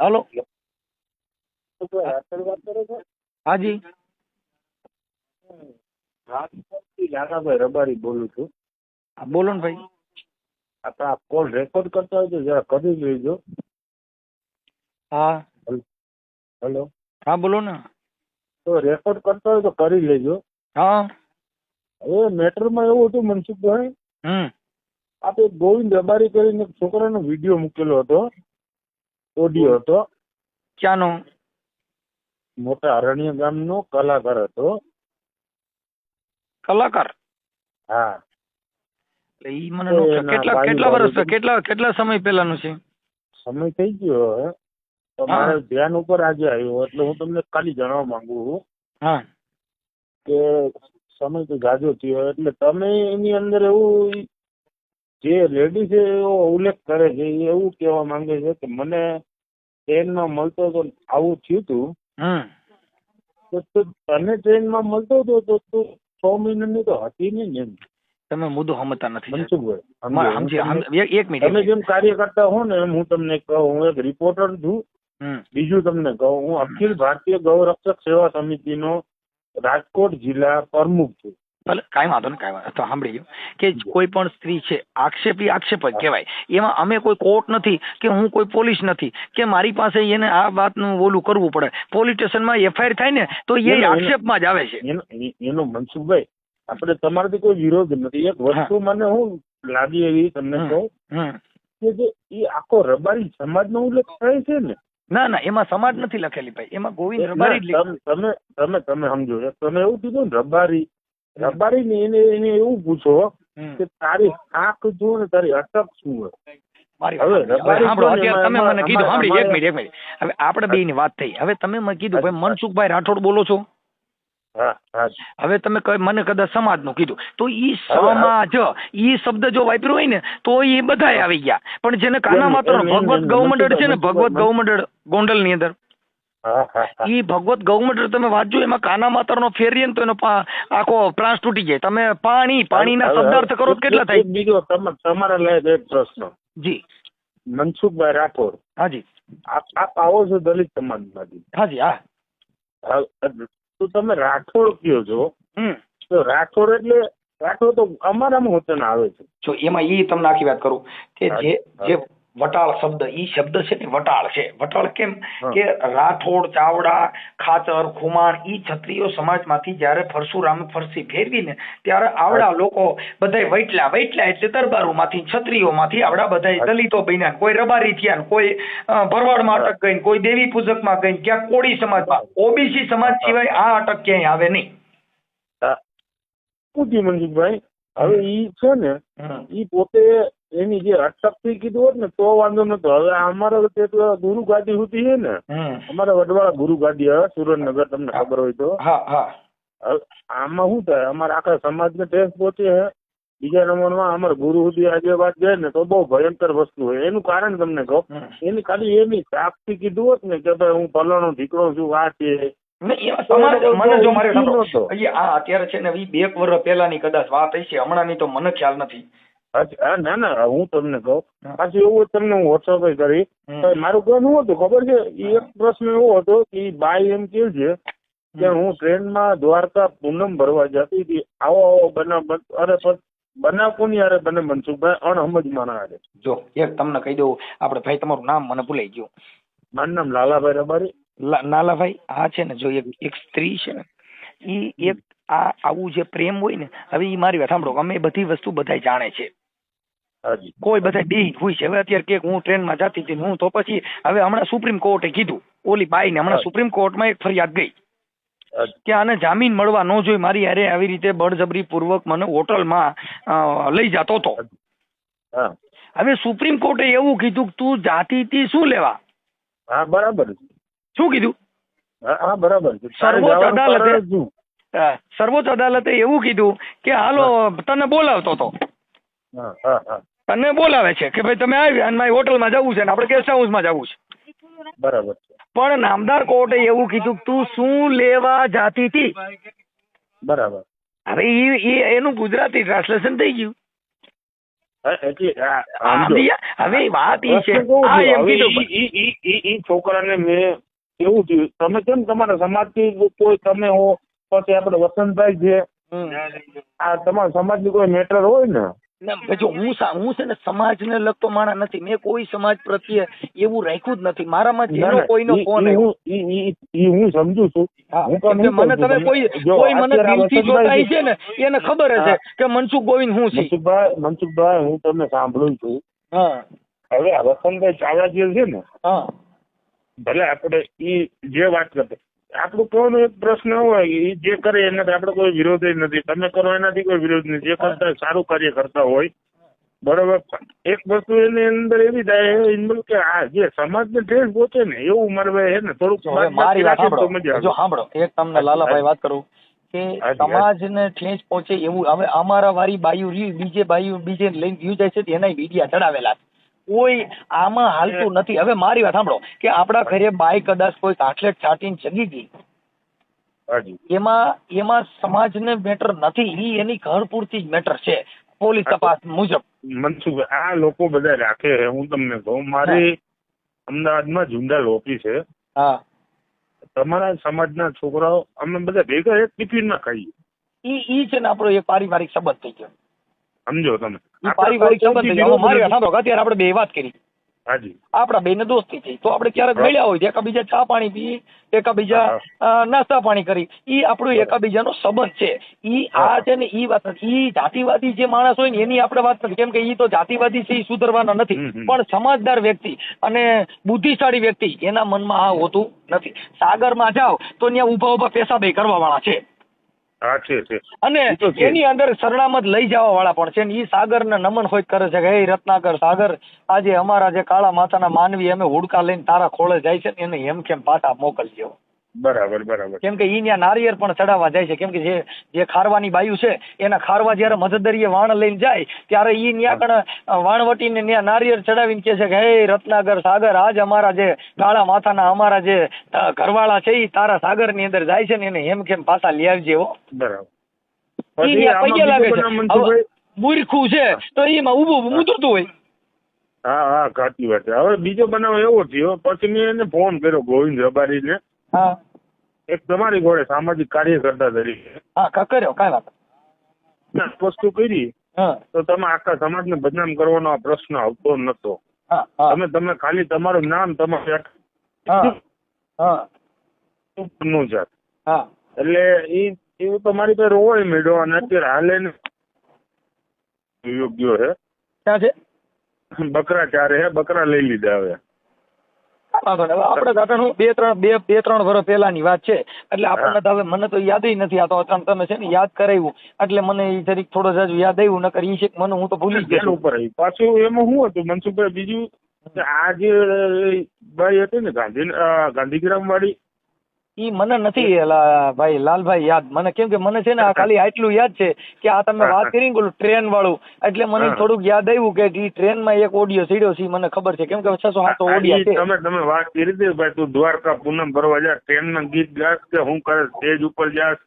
હાલો વાત કરો છો? હાજી રાજકોટથી લાલાભાઈ રબારી બોલું છું. હા, બોલો ને ભાઈ. આપણે આ કોલ રેકોર્ડ કરતા હોય તો જરા કરી લેજો. હા હેલો, હા બોલો ને. તો રેકોર્ડ કરતા હોય તો કરી લેજો. હા હવે મેટરમાં એવું હતું મનસુખભાઈ, આપણે ગોવિંદ રબારી કરીને એક છોકરાનો વિડીયો મૂકેલો હતો, ઓડિયો હતો. ક્યાંનો? મોટા અરણ્ય ગામનો કલાકાર હતો. કલાકાર? હા, એટલે ઈ મને નો ખ્યાલ. કેટલા વર્ષ કેટલા સમય પહેલાનું છે? સમય થઈ ગયો હવે. તો મારે ધ્યાન ઉપર આજે આવ્યો એટલે હું તમને ખાલી જણાવવા માંગુ છું. હા, કે સમય તો જાજો થયો એટલે તમે એની અંદર એવું જે લેડી છે એવો ઉલ્લેખ કરે છે, એ એવું કહેવા માંગે છે કે મને ટ્રેનમાં મળતો તો આવું થયું હતું, તો તને ટ્રેનમાં મળતો હતો તો તું 6 મહિનાની તો હતી નહીં એમ. તમે મુદ્દો સમજતા નથી મનસુખભાઈ, એક મિનિટ. તમે જેમ કાર્ય કરતા હો ને એમ હું તમને કહું, હું એક રિપોર્ટર છું. બીજું તમને કહું, હું અખિલ ભારતીય ગૌરક્ષક સેવા સમિતિનો રાજકોટ જિલ્લા પ્રમુખ છું. કાંઈ વાંધો ને, કાંઈ વાંધો. તો સાંભળી ગયો કે કોઈ પણ સ્ત્રી છે, આક્ષેપ જ કહેવાય. એમાં અમે કોઈ કોર્ટ નથી કે હું કોઈ પોલીસ નથી કે મારી પાસે એને આ વાતનું ઓલું કરવું પડે. પોલીસ સ્ટેશનમાં FIR થાય ને તો એ આક્ષેપમાં જ આવે છે. એનો મનસુખભાઈ, આપણે તમારાથી કોઈ વિરોધ નથી. એક વસ્તુ મને હું લાગી એવી તમને કહું કે જે એ આખો રબારી સમાજનો ઉલ્લેખ થાય છે ને. ના ના, એમાં સમાજ નથી લખેલી ભાઈ, એમાં ગોવિંદ રબારી. તમે સમજો, તમે એવું કીધું ને રબારી ને એને એવું પૂછો કે તારી આંખ જો ને તારી અટક શું હોય. તમે મને કીધું, સાંભળી એક મિનિટ. હવે આપણે બે ની વાત થઈ. હવે તમે મને કીધું ભાઈ મનસુખભાઈ રાઠોડ બોલો છો. હવે તમે મને કદાચ સમાજ નું કીધું તો ઈ સમાજ ઈ શબ્દ જો વાપર્યો હોય ને તો એ બધા આવી ગયા. પણ જેને કાના માત્ર ભગવત ગૌમંડળ છે ને, ભગવત ગૌમંડળ ગોંડલ ની અંદર, ઈ ભગવત ગૌમંડળ તમે વાંચજો, એમાં કાના માત્ર નો ફેરીએ ને તો એનો આખો પ્રાંસ તૂટી જાય. તમે પાણીના શબ્દાર્થ કરો કેટલા થાય? બીજો તમારા લાયક એક પ્રશ્ન. જી મનસુખભાઈ રાઠોડ. હાજી. આપ આવો છો દલિત સમાજમાંથી? હાજી. હા, તો તમે રાઠોડ કયો છો, તો રાઠોડ એટલે રાઠોડ તો અમારામાં વચન આવે છે. જો એમાં ઈ તમને આખી વાત કરું કે જે વટાળ શબ્દ, ઈ શબ્દ છે ને વટાળ છે. વટાળ કેમ કે રાઠોડ, ચાવડા, ખાચર, ખુમાણ ઈ ક્ષત્રિય સમાજમાંથી જયારે પરશુરામ ફરસી ફેરવી ને ત્યારે આવડા લોકો બધા વૈટલા એટલે દરબારોમાંથી, ક્ષત્રિયોમાંથી આવડા બધા દલિતો બન્યા. કોઈ રબારી થયા, કોઈ ભરવાડમાં અટક ગઈ, કોઈ દેવી પૂજકમાં ગઈ, ક્યાંક કોળી સમાજમાં. OBC સમાજ સિવાય આ અટક ક્યાંય આવે નહીં. મનસુખભાઈ, હવે ઈ છે ને ઈ પોતે એની જે અટક થી કીધું હોત ને તો વાંધો નતો. હવે અમારે ગુરુ ગાદી સુધી છે ને, અમારા વડવાળા ગુરુ ગાદી હવે સુરેન્દ્રનગર, તમને ખબર હોય તો. આમાં શું થાય, અમારા આખા સમાજ ને ટેસ્ટ પહોંચે છે. બીજા નંબરમાં અમારા ગુરુ સુધી આજે વાત જાય ને તો બહુ ભયંકર વસ્તુ હોય. એનું કારણ તમને કહું, એની ખાલી એની સાફ થી કીધું હોત ને કે ભાઈ હું ફલાણો દીકરો છું, આ છે. અત્યારે છે ને 2 વર્ષ પહેલાની કદાચ વાત હશે, હમણાંની તો મને ખ્યાલ નથી. ના ના, હું તમને કહું પાછું એવું તમને હું વોટ્સઅપ કરી. મારું કહેવાનું હતું ખબર છે, એક પ્રશ્ન એવો હતો કે બાઈ એમ કે છે કે હું ટ્રેનમાં દ્વારકા પૂનમ ભરવા જતી હતી, આવો બનાવ. અરે બનાવ કોની યારે બને મનસુખભાઈ? અણસમજમાં ના આવે. જો એક તમને કહી દઉં, આપડે ભાઈ તમારું નામ મને ભૂલાઈ ગયું. મારું નામ લાલાભાઈ રબારી. નાલાભાઈ, આ છે ને જો એક સ્ત્રી છે ને, ઈ એક આવું જે પ્રેમ હોય ને, હવે ઈ મારી વાત સાંભળો, અમે બધી વસ્તુ બધા જાણે છે. કોઈ બધા બે હોય છે. હવે અત્યારે કે હું ટ્રેનમાં જતી હતી હું તો પછી હવે હમણાં સુપ્રીમ કોર્ટે કીધું, ઓલી બાઈ ને હમણાં સુપ્રીમ કોર્ટમાં એક ફરિયાદ ગઈ કે આને જામીન મળવા ન જોઈ, મારી યારે આવી રીતે બળજબરી પૂર્વક મને હોટલમાં લઈ જતો હતો. હવે સુપ્રીમ કોર્ટે એવું કીધું કે તું જાતી હતી શું લેવા? હા બરાબર. શું કીધું? હા બરાબર. સર્વોચ્ચ અદાલતે એવું કીધું કે હાલો તને બોલાવતો હતો, તને બોલાવે છે કે ભાઈ તમે આવ્યા અને મારી હોટલમાં જવું છે ને આપણે ગેસ્ટ હાઉસમાં જવું છે. બરાબર. પણ નામદાર કોર્ટે એવું કીધું તું શું લેવા જાતી હતી? બરાબર. હવે એનું ગુજરાતી ટ્રાન્સલેશન થઈ ગયું. હવે વાત એ છે ઈ છોકરાને મેં એવું થયું, તમે કેમ તમારા સમાજથી કોઈ તમે હો, પછી આપડે વસંતભાઈ છે, આ તમારા સમાજની કોઈ મેટર હોય ને, જો હું છે ને સમાજને લગતો માણસ નથી, મેં કોઈ સમાજ પ્રત્યે એવું રાખ્યું જ નથી. મારામાં જેનો કોઈનો ફોન હું સમજુ છું. મને તમે કોઈ મને દિલથી જોતાય છે ને એને ખબર હશે કે મનસુખ ગોવિંદ હું છે. મનસુખભાઈ હું તમને સાંભળું છું. હવે વસંતભાઈ ચાવડા જે છે ને, ભલે આપણે ઈ જે વાત કરતા, આપણું કહેવાનો એક પ્રશ્ન હોય એ જે કરે એનાથી આપણે કોઈ વિરોધ નથી, તમે કરો એનાથી કોઈ વિરોધ નથી, જે કરતા સારું કાર્ય કરતા હોય બરોબર. એક વસ્તુ એની અંદર એવી થાય કે આ જે સમાજને ઠેસ પહોંચે ને એવું મારે હે ને થોડુંક મારી વાત સાંભળો. એક તમને લાલાભાઈ વાત કરું કે સમાજને ઠેસ પહોંચે એવું. હવે અમારા વારી બાયુ બીજે લઈને વ્યૂ જાય છે એના મીડિયા ચડાવેલા, કોઈ આમાં હાલતું નથી. હવે મારી વાત સાંભળો કે આપડા ઘરે બાય કદાચ કોઈ કાટલેટ છાટીને ચગી ગઈ, એમાં સમાજને મેટર નથી, ઈ એની ઘર પૂરતી જ મેટર છે પોલીસ તપાસ મુજબ. મનસુખ આ લોકો બધા રાખે, હું તમને કહું, મારી અમદાવાદમાં જુંડાલ ઓફિસ છે. હા, તમારા સમાજના છોકરાઓ અમે બધા ભેગા એક ટિફિનમાં ખાઈએ. ઈ છે ને આપણો એક પારિવારિક સંબંધ થઈ ગયો, સમજો તમે. પારિવારિક સંબંધ થઈ ગયો. મારી વાત સાંભળો, અત્યારે આપણે બે વાત કરી, હાજી, આપડા બે ને દોસ્તી થઈ, તો આપણે ક્યારેક મળ્યા હોય એકાબીજા ચા પાણી પી, એકાબીજા નાસ્તા પાણી કરી, ઈ આપણો એકાબીજાનો સંબંધ છે. ઈ આ છે ને ઈ વાત નથી. ઈ જાતિવાદી જે માણસ હોય ને એની આપણે વાત નથી, કેમ કે ઈ તો જાતિવાદી છે, ઈ સુધરવાના નથી. પણ સમજદાર વ્યક્તિ અને બુદ્ધિશાળી વ્યક્તિ એના મનમાં આ હોતું નથી. સાગરમાં જાઓ તો ત્યાં ઉભા પેશાબ કરવા વાળા છે, અને એની અંદર સરનામત લઈ જવા વાળા પણ છે. ઈ સાગર ને નમન હોય કરે છે કે હે રત્નાકર સાગર, આજે અમારા જે કાળા માતાના માનવી અમે હુડકા લઈને તારા ખોળે જાય છે એને એમ કેમ પાછા મોકલજો. બરાબર. કેમ કે ઈ ત્યાં નારિયેળ પણ ચડાવવા જાય છે, કેમ કે જે ખારવાની બાયુ છે એના ખારવા જયારે મજદરીએ વાણ લઈને જાય ત્યારે ઈ ત્યાં કણ વાણવટીને ત્યાં નારિયેળ ચડાવીને કે છે કે હે રત્નાકર સાગર, આજ અમારા જે કાળા માથાના અમારા જે ઘરવાળા છે ઈ તારા સાગર ની અંદર જાય છે ને એને એમ કેમ પાછા લઈ આવજે હો. બરાબર. પગે લાગે છે, મૂર્ખું છે તો એમાં ઉભું ઉતરતું હોય. હા, સાચી વાત છે. હવે બીજો બનાવ એવો થયો, પછી મેં એને ફોન કર્યો ગોવિંદ રબારીને, એક તમારી ઘોડે સામાજિક કાર્યકર્તા તરીકે. હા, કર્યો, કાંઈ વાત વસ્તુ કરી તો તમે આખા સમાજને બદનામ કરવાનો પ્રશ્ન આવતો નતો. તમે ખાલી તમારું નામ તમારું જાત, એટલે એવું તમારી પાસે હોય મેળો. અને અત્યારે હાલે યોગ્ય હે, ક્યાં છે બકરા ચારે હે, બકરા લઈ લીધા. હવે આપડે ઘટનું બે ત્રણ વર્ષ પહેલાની વાત છે, એટલે આપણને તો હવે મને તો યાદ નથી. આ તો અચાનક તમે છે ને યાદ કરાવ્યું એટલે મને એ જરીક થોડો જાજુ યાદ આવ્યું, નકર ઈ છે મને હું તો ભૂલી ગયો ઉપર. પાછું એમાં શું હતું મનસુખભાઈ, બીજું આ જે ભાઈ હતી ને ગાંધીગ્રામ વાળી, ઈ મને નથી ભાઈ લાલભાઈ યાદ, મને કેમ કે મને છે ને આ ખાલી આટલું યાદ છે કે આ તમે વાત કરી ને ટ્રેન વાળું, એટલે મને થોડુંક યાદ આવ્યું કે ઈ ટ્રેન માં એક ઓડિયો સીડ્યો છે મને ખબર છે, કેમ કે 600-700 ઓડિયા છે. તમે વાત કરી હતી ભાઈ, તું દ્વારકા પૂનમ ભરવા જા, ટ્રેન માં ગીત ગાસ કે હું કરે સ્ટેજ ઉપર જાસ,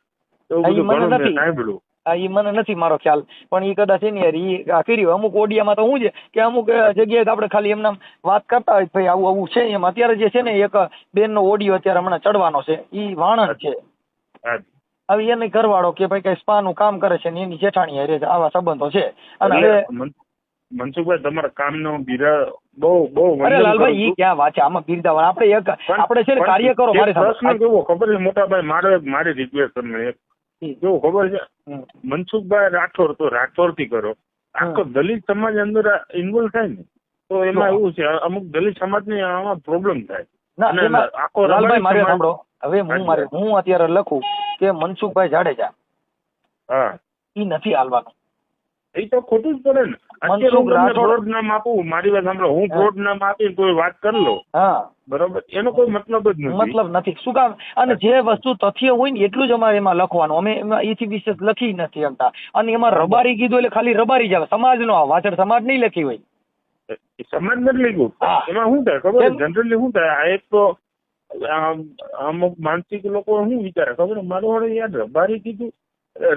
એવું બધું ઘણું મેં સાંભળ્યું. ઈ મને નથી મારો ખ્યાલ, પણ ઈ કદાચ છે ને યાર ઈ કર્યું. અમુક ઓડિયામાં તો શું છે કે અમુક જગ્યાએ આપણે ખાલી એમના વાત કરતા હોય ભાઈ આવું આવું છે એમ. અત્યારે જે છે ને એક બેન નો ઓડિયો અત્યારે હમણાં ચડવાનો છે, ઈ વાણંદ છે. હવે એને ઘરવાળો કે ભાઈ કઈ સ્પા નું કામ કરે છે ને એની જેઠાણી હારે આવા સંબંધો છે. અને હવે મનસુખભાઈ તમારા કામ નો બિરા બહુ અરે લાલભાઈ ઈ ક્યાં વાત છે આમાં બિરદાવા. આપણે છે ને કાર્ય કરો. મારે પ્રશ્ન કેવો ખબર છે મોટા ભાઈ, મારી રિક્વેસ્ટ તમને એક કેવું ખબર છે, મનસુખભાઈ રાઠોડ તો રાઠોડ થી કરો, આખો દલિત સમાજ અંદર ઇન્વોલ્વ થાય ને તો એમાં એવું છે અમુક દલિત સમાજ ને આમાં પ્રોબ્લેમ થાય. લાલભાઈ મારે સાંભળો, હવે હું અત્યારે લખું કે મનસુખભાઈ જાડેજા, ઈ નથી હાલવાનું. એ તો ખોટું જ પડે ને. અત્યારે હું તમને ફ્રોડ નામ આપું, મારી વાત સાંભળો, હું ફ્રોડ નામ આપી કોઈ વાત કરી લો, બરોબર, એનો કોઈ મતલબ જ નથી. મતલબ નથી શું કામ? અને જે વસ્તુ તથ્ય હોય ને એટલું જ અમારે એમાં લખવાનું. અમે એમાં એથી વિશેષ લખી નથી શકતા. અને એમાં રબારી કીધું એટલે ખાલી રબારી જ આવે, સમાજ નો વાછડ સમાજ નહીં લખી હોય. સમાજ નથી લખ્યું. એમાં શું થાય ખબર? જનરલી શું થાય, આ એક તો અમુક માનસિક લોકો શું વિચારે ખબર, મારું હવે યાર રબારી કીધું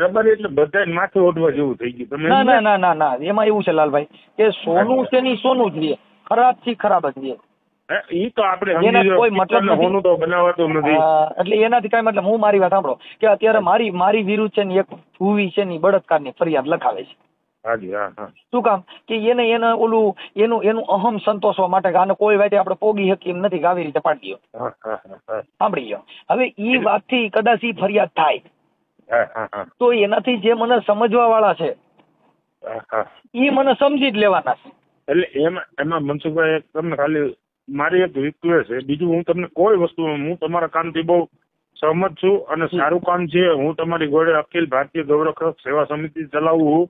રબારી એટલે બધા માથે ઓઢવા જેવું થઈ ગયું. તમે ના ના ના ના ના એમાં એવું છે લાલભાઈ કે સોનું છે ની સોનું જ રહે, ખરાબ થી ખરાબ જ રહે. ઈ તો આપણે સમજી કોઈ મતલબ હોનું તો બનાવાતું નથી. એટલે એનાથી કઈ મતલબ, હું મારી વાત સાંભળો કે અત્યારે મારી વિરુદ્ધ છે ને એક ભૂવી છે ની બળાત્કારની ફરિયાદ લખાવે છે. હાજી હા હા. શું કામ કે એને ઓલું એનું અહમ સંતોષવા માટે કે આને કોઈ વાતે આપણે પોગી શકીએ એમ નથી કે આવી રીતે પાડી ગયો. સાંભળી ગયો. હવે ઈ વાતથી કદાચ ઈ ફરિયાદ થાય તો એનાથી જે મને સમજવા વાળા છે ઈ મને સમજી જ લેવાના છે. એટલે એમાં મનસુખભાઈ તમને ખાલી મારી એક રિક્વેસ્ટ છે, બીજું હું તમને કોઈ વસ્તુ, હું તમારા કામથી બહુ સહમત છું અને સારું કામ છે. હું તમારી જોડે અખિલ ભારતીય ગૌરક્ષક સેવા સમિતિ ચલાવું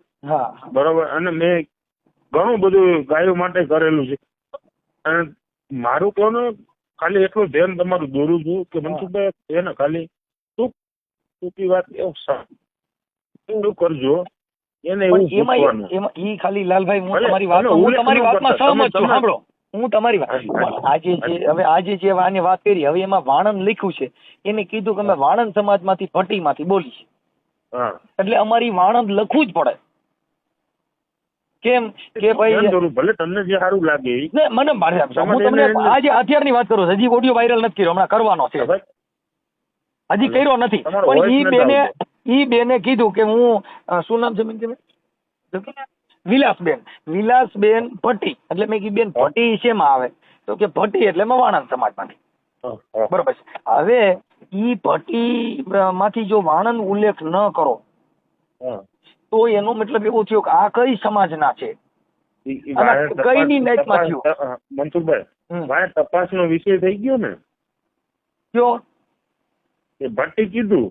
બરોબર, અને મેં ઘણું બધું ગાયો માટે કરેલું છે. અને મારું કહું ખાલી એટલું ધ્યાન તમારું દોરું છું કે મનસુખભાઈ એને ખાલી ટૂંકી વાત એવું કરજો એને એવું એમાં ઈ ખાલી લાલભાઈ હું તમારી વાતમાં સહમત છું. સાંભળો, હું તમારી વાત આજે જે આની વાત કરી, હવે એમાં વાણંદ લખ્યું છે, એને કીધું કે અમે વાણંદ સમાજમાંથી ભટ્ટીમાંથી બોલી છે, એટલે અમારી વાણંદ લખવું જ પડે. કેમ કે ભાઈ ભલે તમને જે સારું લાગે મને હું તમને આજે અત્યારની વાત કરું, હજી ઓડિયો વાયરલ નથી કર્યો, હમણાં કરવાનો છે, હજી કર્યો નથી. પણ ઈ બેને કીધું કે હું શું નામ છે વિલાસબેન ભટ્ટી, એટલે મેં કીધું બેન ભટ્ટી શેમાં આવે તો કે ભટ્ટી એટલે વાણંદ સમાજમાંથી. બરોબર છે. હવે ઈ ભટ્ટી માંથી જો વાણંદ ઉલ્લેખ ન કરો તો એનો મતલબ એવો થયો કે આ કઈ સમાજના છે, કઈ ની નાઈટમાં થયું. મનસુખભાઈ તપાસનો વિષય થઈ ગયો ને કયો એ ભટ્ટી કીધું,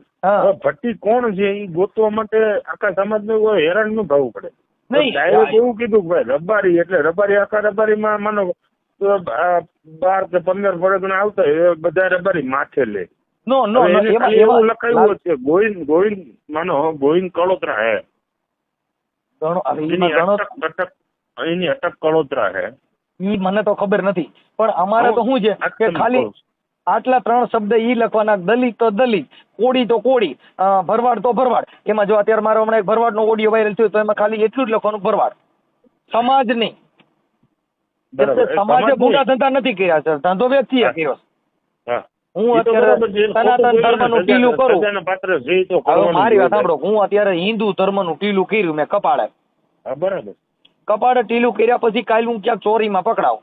ભટ્ટી કોણ છે એ ગોતવા માટે આખા સમાજને હેરાન ન થવું પડે. ડાયરેક્ટ એવું કીધું કે ભાઈ રબારી એટલે રબારી, આખા રબારીમાં માનો 12 કે 15 પરગણા આવતા એ બધા રબારી માથે લે. એવું લખાયું છે ગોવિંદ માનો ગોવિંદ કળોતરા હે, એની અટક કળોતરા હે. ઈ મને તો ખબર નથી, પણ અમારે તો શું છે કે ખાલી આટલા 3 શબ્દ ઈ લખવાના, દલિત તો દલિત, કોળી તો કોળી, ભરવાડ તો ભરવાડ. એમાં જો અત્યારે મારો હમણાં એક ભરવાડનો ઓડિયો વાયરલ થયો તો એમાં ખાલી એટલું જ લખવાનું ભરવાડ, સમાજ નહીં. સમાજે ભૂંડા ધંધા નથી કર્યા સર, ધંધો વ્યક્તિએ કર્યો. હું અત્યારે સનાતન ધર્મનું ટીલું કરું, મારી વાત સાંભળો, હું અત્યારે હિન્દુ ધર્મનું ટીલું કર્યું મેં કપાળે, બરાબર, કપાળે ટીલું કર્યા પછી કાલ હું ક્યાંક ચોરીમાં પકડાવ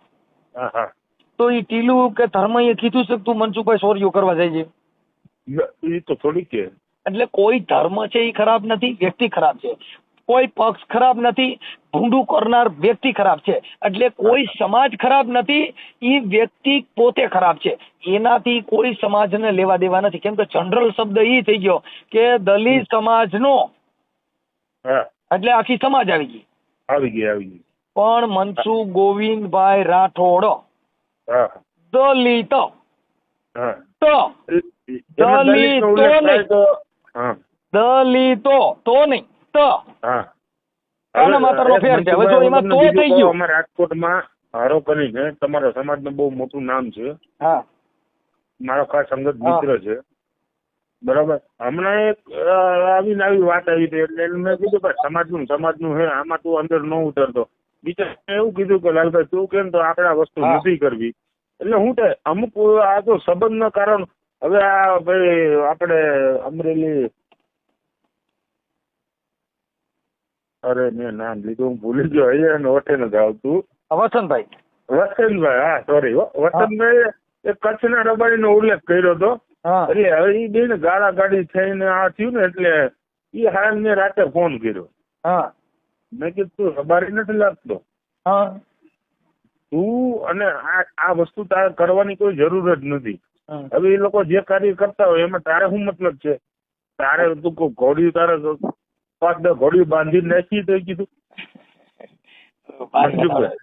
તો એ ટીલું કે ધર્મ એ કીધું છે તું મનસુખભાઈ ચોરીઓ કરવા જાય છે, એ તો થોડી કે. એટલે કોઈ ધર્મ છે એ ખરાબ નથી, વ્યક્તિ ખરાબ છે, કોઈ પક્ષ ખરાબ નથી, ભૂંડું કરનાર વ્યક્તિ ખરાબ છે, એટલે કોઈ સમાજ ખરાબ નથી, એ વ્યક્તિ પોતે ખરાબ છે. એનાથી કોઈ સમાજને લેવા દેવા નથી, કેમ કે જનરલ શબ્દ એ થઈ ગયો કે દલિત સમાજનો, એટલે આખી સમાજ આવી ગઈ. પણ મનસુખ ગોવિંદભાઈ રાઠોડ દલિત દલિતો તો નહીં રાજકોટમાં હારો કરીને તમારા સમાજનું બહુ મોટું નામ છે, મારો ખાસ સંગત મિત્ર છે, બરાબર. હમણાં એક આવી વાત આવી હતી એટલે મેં કીધું ભાઈ સમાજનું હે, આમાં તું અંદર ન ઉતરતો. બીજા એવું કીધું કે લાલભાઈ તું કેમ તો આપણે આ વસ્તુ નથી કરવી. એટલે હું થાય અમુક આ તો સંબંધના કારણ, હવે આ ભાઈ આપણે અમરેલી, અરે મેં નામ લીધું હું ભૂલી ગયો, અહીંયા ઓઠે નથી આવતું. વસંતભાઈ, હા સોરી, વસંતભાઈ એ કચ્છના રબારીનો ઉલ્લેખ કર્યો હતો. એટલે હવે એ બે ને ગાળા ગાડી થઈને આ થયું ને એટલે એ હાલ મેં રાતે ફોન કર્યો. મેં કીધું તું રબારી નથી લાગતો, તું અને આ વસ્તુ તારે કરવાની કોઈ જરૂર જ નથી. હવે એ લોકો જે કાર્ય કરતા હોય એમાં તારે શું મતલબ છે? તારે તું ઘોડી તારે 5-10 ઘોડી બાંધી નાખી તો કીધું.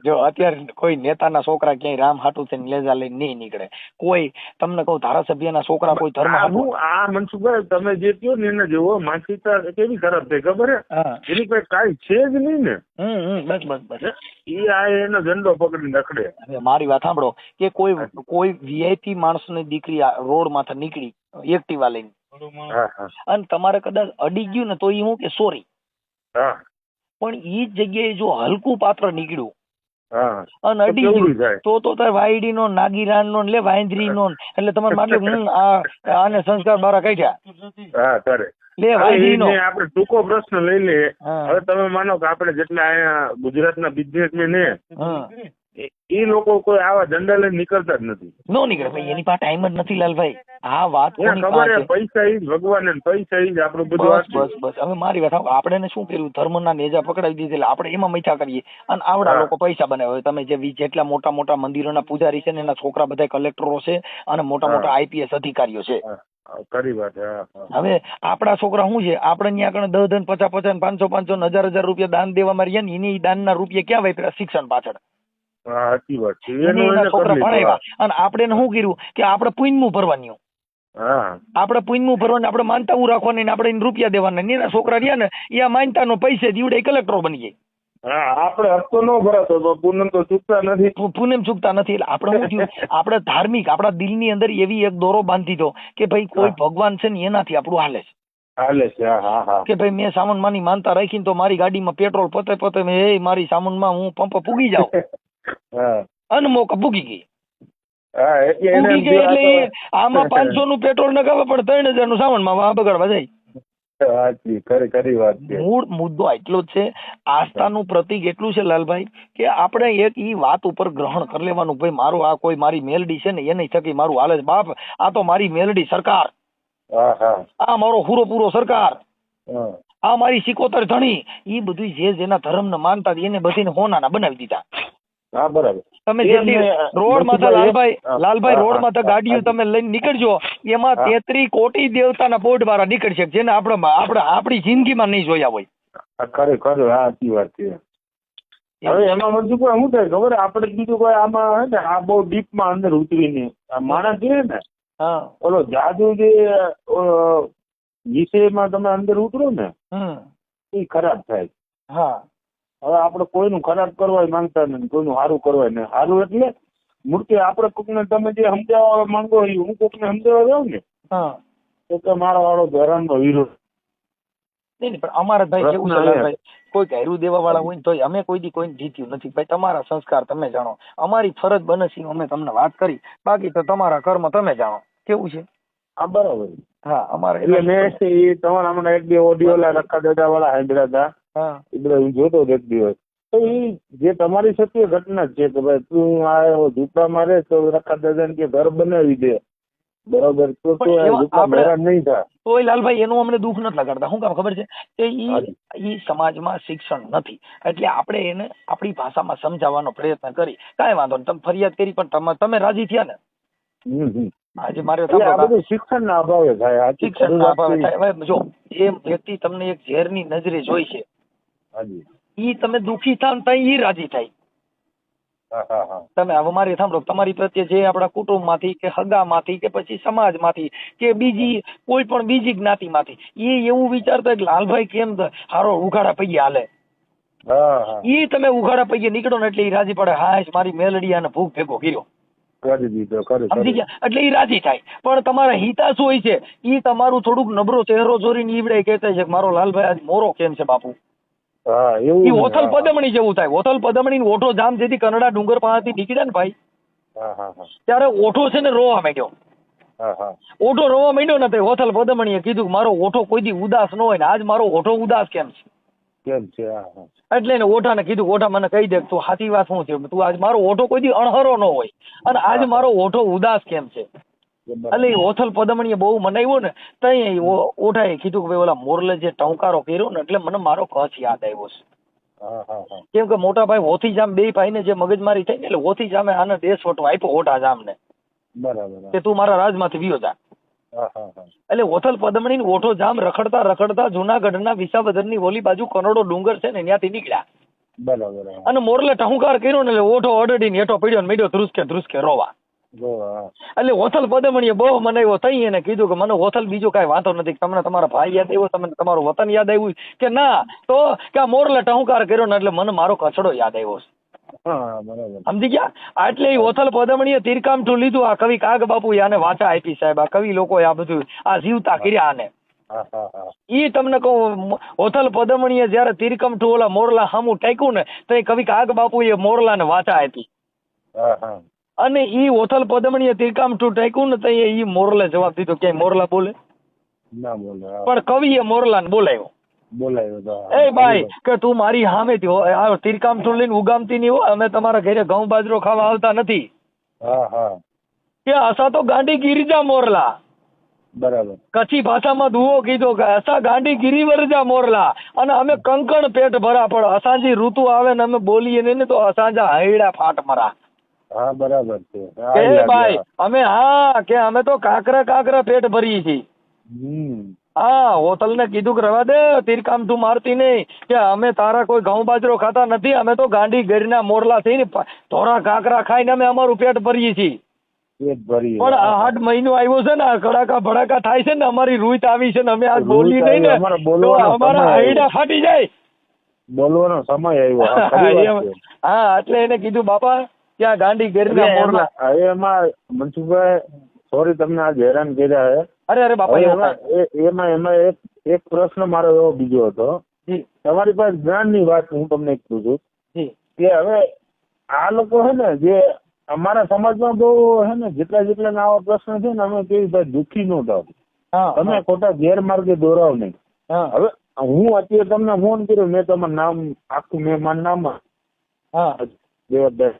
જો અત્યારે કોઈ નેતાના છોકરા ક્યાંય રામ હાટું થઈને લેજા લઈને નહીં નીકળે. કોઈ તમને કહું ધારાસભ્યના છોકરા કોઈ ધર્મ આ મનસુખભાઈ તમે જે કહો ને એને જેવો માનસિકતા કેવી ખરાબ થઈ ખબર હે? એની કોઈ કાંઈ છે જ નહીં ને. બસ એ આ એનો ઝંડો પકડીને રખડે. મારી વાત સાંભળો કે કોઈ વીઆઈપી માણસની દીકરી રોડ માંથી નીકળી એક્ટિવા લઈને અને તમારે કદાચ અડી ગયું ને તો એ હું કે સોરી, પણ ઈ જ જગ્યાએ જો હલકું પાત્ર નીકળ્યું અને અડી ગયું તો તાર વાયડી નો, નાગીરાન નો, એટલે વાંદરી નો, એટલે તમારે માની હું આને સંસ્કાર બારા કાઢ્યા લે વાંદરી નો. આપણે ટૂંકો પ્રશ્ન લઈ લે. હવે તમે માનો કે આપણે જેટલા અહીંયા ગુજરાતના બિઝનેસમેન એ લોકો કોઈ આવા ધંધા લઈને નીકળતા જ નથી. નો નીકળે ભાઈ, એની પાસે ટાઈમ જ નથી લાલભાઈ. આ વાત ખબર, પૈસા ઈ ભગવાન, પૈસા ઈ જ આપણું બધું. બસ હવે મારી વાત, આપણે શું કર્યું, ધર્મના નેજા પકડાવી દીધેલા, આપણે એમાં મૈથા કરીએ અને આવડા લોકો પૈસા બનાવે. તમે જેટલા મોટા મોટા મંદિરોના પૂજારી છે ને એના છોકરા બધા કલેક્ટરો છે અને મોટા મોટા આઈપીએસ અધિકારીઓ છે. ખરી વાત. હવે આપડા છોકરા શું છે, આપણે ત્યાં આગળ 10 50 50 500 1000 રૂપિયા દાન દેવા મારીએ ને એની દાનના રૂપિયા ક્યાં વાપર્યા શિક્ષણ પાછળ. સાચી વાત છે. છોકરા ભણાવ્યા અને આપણે શું કર્યું કે આપણે પુણ્યનું ભરવાનું, આપણે પુણ્યનું ભરવાનું, આપણે માનતા હું રાખવાની, આપણે રૂપિયા દેવાના. એના છોકરા રહ્યા ને એ માનતા નો પૈસે દીવડે કલેક્ટરો બની જાય. આપણે હપ્તો ન ભરાતો પૂનમ તો ચૂકતા નથી, પૂનમ ચૂકતા નથી. એટલે આપણે શું થયું, આપણે ધાર્મિક, આપણા દિલની અંદર એવી એક દોરો બાંધી દો કે ભાઈ કોઈ ભગવાન છે ને એનાથી આપણું હાલે છે. કે ભાઈ મેં સામાનમાંની માનતા રાખીને તો મારી ગાડીમાં પેટ્રોલ પતે મારી સામાનમાં હું પંપ પૂગી જાઉં, અનમોક પૂગી ગઈ. એટલે આમાં 500 નું પેટ્રોલ નખાવે પણ 3000 નું સામાનમાં બગાડવા જાય. મૂળ મુદ્દો એટલો જ છે. આસ્થાનું પ્રતીક એટલું છે લાલભાઈ કે આપણે એક ઈ વાત ઉપર ગ્રહણ કરી લેવાનું, ભાઈ મારું આ કોઈ મારી મેલડી છે ને એની થકી મારું હાલે છે. બાપ આ તો મારી મેલડી સરકાર, આ મારો પૂરો સરકાર, આ મારી સિકોતર ધણી, ઈ બધું જે જેના ધર્મ ને માનતા એને બધીને હોનાના બનાવી દીધા. તમે રોડ માં લાલભાઈ રોડ માં ગાડીઓ તમે લઈને નીકળજો, એમાં 33 કોટી દેવતાના બોર્ડ વાળા નીકળશે જેને આપણી જિંદગીમાં નહીં જોયા હોય. ખરેખર સાચી વાત છે. હવે એમાં બધું કોઈ શું થાય ખબર, આપણે બીજું કોઈ આમાં ને આ બહુ ડીપ માં અંદર ઉતરીને માણસ છે ને ઓલો જાદુ જે વિષયમાં તમે અંદર ઉતરો ને એ ખરાબ થાય. હવે આપણે કોઈનું ખરાબ કરવા માંગતા નથી, કોઈનું સારું કરવા નહીં. સારું એટલે મૂર્તિ આપણે કોકને તમે જે સમજાવવા માંગો એ હું કોકને સમજાવવા જાઉં ને તો કે મારો વાળો ધર્મનો વિરોધ નહીં. પણ અમારા ભાઈ કેવું છે, કોઈ ઘેરું દેવા વાળા હોય ને તો અમે કોઈ દી કોઈને જીત્યું નથી. ભાઈ તમારા સંસ્કાર તમે જાણો, અમારી ફરજ બને છે અમે તમને વાત કરી, બાકી તો તમારા કર્મ તમે જાણો. કેવું છે? બરાબર. અમારે એટલે મેં તમારા હમણાં 1-2 ઓડિયો રખા દાદા વાળા સાંભળ્યા હતા. એ બધા હું જોતો એક દિવસ. તો એ જે તમારી સત્ય ઘટના છે કે ભાઈ તું આ ઝૂંપડા મારે તો રખા દાદા ને કે ઘર બનાવી દે, બરાબર, તો હેરાન નહીં થાય. તો લાલભાઈ એનું અમને દુઃખ નથી લગાડતા. શું કામ ખબર છે કે ઈ સમાજમાં શિક્ષણ નથી, એટલે આપણે એને આપણી ભાષામાં સમજાવવાનો પ્રયત્ન કરી. કાંઈ વાંધો નહીં, તમે ફરિયાદ કરી પણ તમે રાજી થયા ને. આજે મારે શિક્ષણ ના અભાવે થાય. શિક્ષણ ના અભાવે થાય. હવે જો જે વ્યક્તિ તમને એક ઝેરની નજરે જોઈ છે, ઈ તમે દુઃખી થાવ તો ઈ રાજી થાય. તમે હવે મારી સાંભળો, તમારી પ્રત્યે જે આપણા કુટુંબ માંથી કે હગા માંથી કે પછી સમાજ માંથી કે બીજી કોઈ પણ બીજી જ્ઞાતિ માંથી એ એવું વિચારતા કે લાલભાઈ કેમ હારો ઉઘાડા પૈયે હાલે, ઈ તમે ઉઘાડા પૈયે નીકળો ને એટલે ઈ રાજી પડે. હા મારી મેલડી અને ભૂખ ભેગો કર્યો, સમજી ગયા, એટલે ઈ રાજી થાય. પણ તમારા હિતા શું હોય છે, ઈ તમારું થોડુંક નબળો ચહેરો જોઈને ઈવડે કહેતા છે કે મારો લાલભાઈ આજ મોરો કેમ છે બાપુ. ઓથલ પદમણી જેવું થાય. ઓથલ પદમણી ઓઠો જામ જેથી કનડા ડુંગર પાસેથી નીકળ્યા ને ભાઈ, ત્યારે ઓઠો છે ને રોવા માંડ્યો. ઓઠો રોવા માંડ્યો ને તો ઓથલ પદમણીએ કીધું મારો ઓઠો કોઈ દી ઉદાસ ન હોય ને આજ મારો ઓઠો ઉદાસ કેમ છે. એટલે એને ઓઠાને કીધું, ઓઠા મને કહી દે તું સાચી વાત શું છે, તું આજ મારો ઓઠો કોઈ દી અણહરો ન હોય અને આજ મારો ઓઠો ઉદાસ કેમ છે. એટલે ઓથલ પદમણીએ બહુ મનાવ્યો ને તઈ ઓઠાએ કીધું કે ભાઈ ઓલા મોરલે જે ટંકારો કર્યો ને એટલે મને મારો કચ્છ યાદ આવ્યો છે. કેમ કે મોટા ભાઈ હોથી જામ બે ભાઈ ને જે મગજમારી થઈ ને એટલે હોથી જામે આને દેશ વટો આપ્યો ઓઠા જામ ને, બરાબર, કે તું મારા રાજમાંથી વિયો જા. એટલે ઓથલ પદમણી ને ઓઠો જામ રખડતા રખડતા જુનાગઢના વિસાવદર ની ઓલી બાજુ કનોડો ડુંગર છે ને ત્યાંથી નીકળ્યા. બરાબર. અને મોરલે ટહુકાર કર્યો ને એટલે ઓઠો અડડીને હેઠો પડ્યો ને મેડ્યો ધ્રુસકે રોવા. એટલે ઓથલ પદમણીએ બહુ મનાવ્યો. તઈ એને કીધું કે મને ઓથલ બીજો કઈ વાંધો નથી, તમને તમારા ભાઈ યાદ આવ્યો, તમને તમારું વતન યાદ આવ્યું કે ના, તો કે આ મોરલે ટહુકાર કર્યો ને એટલે મને મારો કચડો યાદ આવ્યો છે. હા બરાબર. સમજી ગયા? એટલે એ ઓથલ પદમણીએ તીરકામઠું લીધું. આ કવિ કાગ બાપુ આને વાચા આપી સાહેબ. આ કવિ લોકો આ બધું આ જીવતા કર્યા આને. ઈ તમને કહું, ઓથલ પદમણીએ જયારે તીરકામઠું ઓલા મોરલા સામું ટેક્યું ને તો એ કવિ કાગ બાપુ એ મોરલાને વાચા આપી. અને ઈ ઓથલ પદમણીએ તીરકામઠું ટેક્યું ને તો ઈ મોરલે જવાબ દીધો. ક્યાંય મોરલા બોલે ના બોલે, પણ કવિએ મોરલાને બોલાવ્યો. એ ભાઈ કે તું મારી સામે તીરકામઠું લઈને ઉગામતી નહીં હો, અમે તમારા ઘરે ઘઉં બાજરો ખાવા આવતા નથી. કે અસા તો ગાંડી ગિરિજા મોરલા. બરાબર. કચ્છી ભાષામાં દુઓ કીધો કે અસા ગાંડી ગિરિવરજા મોરલા. અને અમે કંકણ પેટ ભરા, પણ અસાંજી ઋતુ આવે ને અમે બોલીએ ને તો અસાંજા હૈડા ફાટ મરા. હા બરાબર છે. કે ભાઈ અમે કે અમે તો કાકરા પેટ ભરીએ છીએ. હા, હોતલ ને કીધું કે રવા દે, તીરકામઠું મારતી નહીં, કે અમે તારા કોઈ ઘઉં બાજરો ખાતા નથી, અમે તો ગાંડી ગરના મોરલા થઈને ધોરા કાકરા ખાઈને અમે અમારું પેટ ભરીએ છીએ. પણ આ 8 મહિનો આવ્યો છે ને, કડાકા ભડાકા થાય છે ને, અમારી રૂત આવી છે ને, અમે આજ બોલી નહીં ને તો અમારા હૈડા ફાટી જાય. બોલવાનો સમય આવ્યો. હા, એટલે એને કીધું બાપા ત્યાં ગાંડી ગરના મોરલા. એમાં મનસુખભાઈ સોરી તમને આજ હેરાન કર્યા હે. અરે બાપા, એમાં એક પ્રશ્ન મારો એવો બીજો હતો. તમારી પાસે જ્ઞાનની વાત હું તમને પૂછું કે હવે આ લોકો હે ને જે અમારા સમાજમાં બહુ હે ને જેટલા આવા પ્રશ્ન છે ને, અમે કેવી ભાઈ દુઃખી ન થાવ, તમે ખોટા ગેરમાર્ગે દોરાવ નહીં. હવે હું અત્યારે તમને ફોન કર્યો, મેં તમારું નામ આખું મેં મારું નામ દેવદાસ,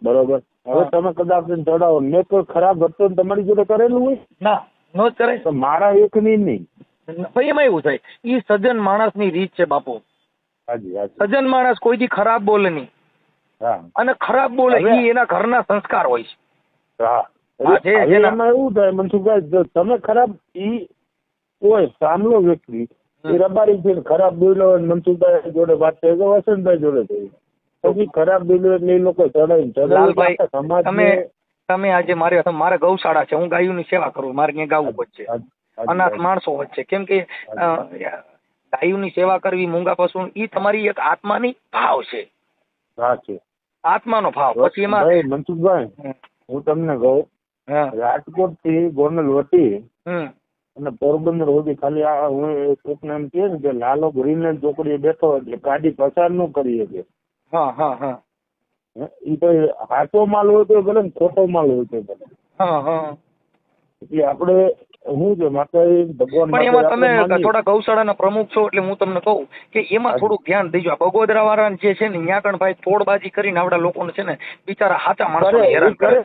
બરોબર. હવે તમે કદાચ ચડાવો, મેં કોઈ ખરાબ વર્તન તમારી જોડે કરેલું હોય ના નો જ કરે તો મારા એક નહીં. ભાઈ એમાં એવું થાય, ઈ સજ્જન માણસ ની રીત છે બાપુ. સજ્જન માણસ કોઈ દી ખરાબ બોલે નહીં, અને ખરાબ બોલે ઈ એના ઘરના સંસ્કાર હોય છે. એમાં એવું થાય મનસુખભાઈ, તમે ખરાબ ઈ કોઈ સામલો વ્યક્તિ એ રબારી છે ખરાબ બોલ્યો, મનસુખભાઈ જોડે વાત થઈ ગયો, વસંતભાઈ જોડે થઈ પછી ખરાબ બોલ્યો એટલે એ લોકો ચડાવી. તમે આજે મારે ગૌશાળા છે, હું ગાયોની સેવા કરું, મારે ત્યાં ગાવું વચ્ચે અનાથ માણસો વચ્ચે, કેમ કે ગાયોની સેવા કરવી, મૂંગા પશુ, ઈ તમારી એક આત્માની ભાવ છે. આત્માનો ભાવ. પછી એમાં મનસુખભાઈ હું તમને કહું, રાજકોટ થી ગોંડલ વટી અને પોરબંદર સુધી ખાલી હું કોકને એમ કહે ને કે લાલો ગ્રીનલેન્ડ ચોકડીએ બેઠો એટલે ગાડી પસાર ન કરી શકે. ઈ કોઈ સાચો માલ હોય તો ભલે ને ખોટો માલ હોય તો ભલે. એટલે આપડે શું છે માતા ભગવાન. પણ એમાં તમે થોડા ગૌશાળાના પ્રમુખ છો એટલે હું તમને કહું કે એમાં થોડુંક ધ્યાન દેજો. બગોદરા વાળા જે છે ને ત્યાં કણ ભાઈ તોડબાજી કરીને આવડા લોકોને છે ને બિચારા હાચા માણસો હેરાન કરે.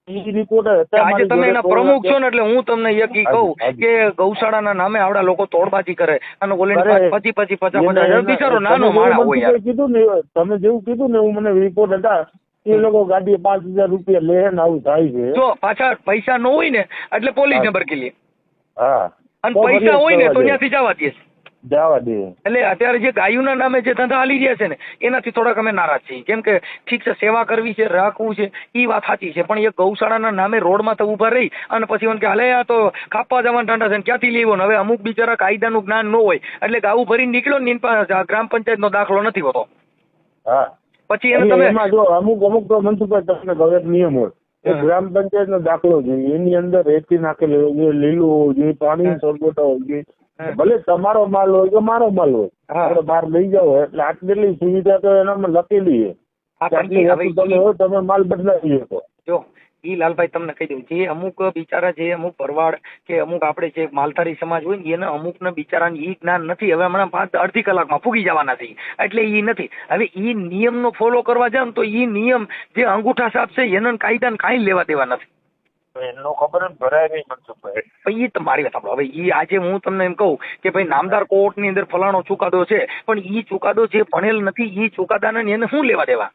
આજે તમે એના પ્રમુખ છો ને એટલે હું તમને એક કહું કે ગૌશાળાના નામે આવડા લોકો તોડબાજી કરે અને ઓલી 50 બિચારો નાનો માણસ હોય. કીધું ને તમે જેવું કીધું ને એવું મને રિપોર્ટ હતા, એ લોકો ગાડી 5000 રૂપિયા લે ને આવું થાય છે. જો પાછા પૈસા ન હોય ને એટલે પોલીસ ને બરકી લે, અને પૈસા હોય ને તો ત્યાંથી જવા દે. એટલે અત્યારે જે ગાયોના નામે જે ધંધા હાલી રહ્યા છે ને એનાથી થોડાક અમે નારાજ છીએ. કેમ કે ઠીક છે, સેવા કરવી છે, રાખવું છે, એ વાત સાચી છે, પણ એ ગૌશાળાના નામે રોડમાં તો ઉભા રહી અને પછી એમ કે હાલે આ તો કાપવા જવાના ઠંડા છે, ક્યાંથી લેવો ને. હવે અમુક બિચારા કાયદાનું જ્ઞાન ન હોય એટલે ગાવું ભરીને નીકળ્યો ને ગ્રામ પંચાયત નો દાખલો નથી હોતો. પછી એને તમે જો અમુક તો મનસુખભાઈ તમને ગવર્નર નિયમ હોય, ગ્રામ પંચાયત નો દાખલો જોઈએ, એની અંદર રેતી નાખેલી હોવી જોઈએ, લીલું હોવું જોઈએ, પાણી સરગોટા હોવી જોઈએ. ભલે તમારો માલ હોય કે મારો માલ હોય, આપણે બહાર લઈ જાવ એટલે આટલી સુવિધા તો એનામાં લખેલી છે, તમે માલ બદલાવી શકો. જો ઈ લાલભાઈ તમને કહી દઉં, જે અમુક બિચારા જે અમુક ભરવાડ કે અમુક આપણે જે માલધારી સમાજ હોય ને એને અમુક ને બિચારાને ઈ જ્ઞાન નથી. હવે હમણાં અડધી કલાકમાં ફૂગી જવાના છે એટલે ઈ નથી. હવે ઈ નિયમ નો ફોલો કરવા જાવ તો ઈ નિયમ જે અંગૂઠા સાપ છે એને કાયદાને કાંઈ લેવા દેવા નથી. એનો ખબર ભરાય નહીં મનસુખભાઈ. ઈ તમારી વાત સાંભળો. હવે ઈ આજે હું તમને એમ કહું કે ભાઈ નામદાર કોર્ટ ની અંદર ફલાણો ચુકાદો છે, પણ ઈ ચુકાદો જે ભણેલ નથી ઈ ચુકાદાને એને શું લેવા દેવા?